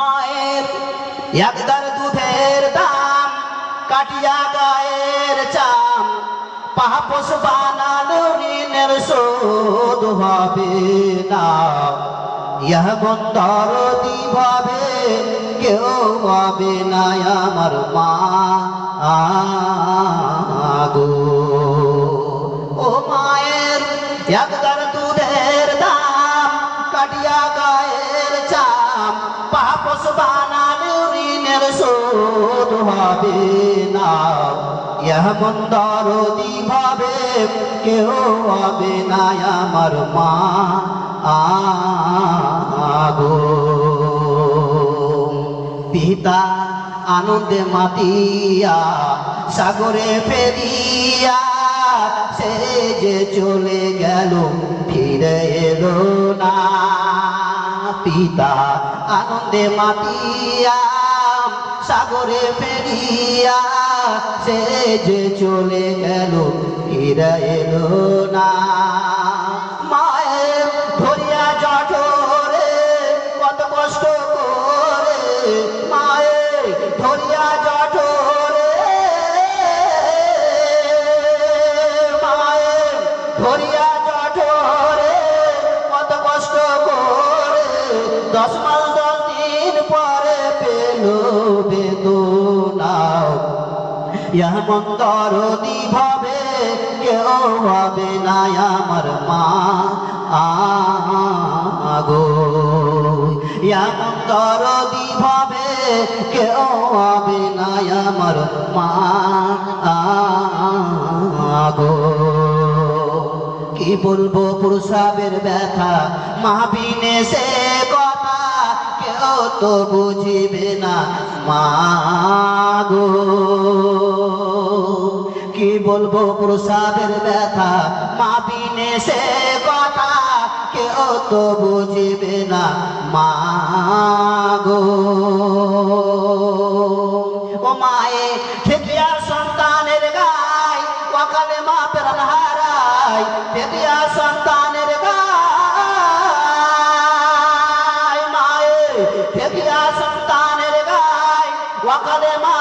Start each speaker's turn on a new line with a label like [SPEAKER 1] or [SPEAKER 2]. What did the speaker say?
[SPEAKER 1] মায়ের একদার দুধের দাম কাটিয়া গায়ের চাম পাপস বানালো ঋণের শোধ হবে না। ইহ বন্দর দিভাবে কেউ হবে না আমার মা গো। ও মায়ের একদার দুধের দাম কাটিয়া গায়ের চাম পাপস বানালো ঋণের শোধ হবে না। ইহ বন্দর দিভাবে কেউ হবে না আমার মা গো। পিতা আনন্দে মাতিয়া সাগরে ফেরিয়া সে যে চলে গেল ফিরে এলো না। পিতা আনন্দে মাতিয়া সাগরে ফেরিয়া সে যে চলে গেল ফিরে এলো না। মায়ের ধরিয়া জঠরে কত কষ্ট করে, মায়ের ধরিয়া জঠরে, মায়ের ধরিয়া জঠরে কত কষ্ট করে 10 মাস 10 দিন পরে পেল বেদনা। ইহ বন্দর দিভাবে কেউ হবে না আমার মা গো। ইহ বন্দর দিভাবে কেউ হবে না আমার মা গো। কি বলবো প্রসাবের ব্যথা মাহবিনে সে কথা কেউ তো বুঝিবে না মা গো। কি বলবো প্রসাবের ব্যথা মাহবিনে সে কথা কেউ তো বুঝিবে না মা গো। ও মায়ে ঠেকিয়া সন্তানের গায় অকালে মা প্রাণ হারায়। ঠেকিয়া সন্তানের গায় মায়ে ঠেকিয়া সন্তানের গায় অকালে মা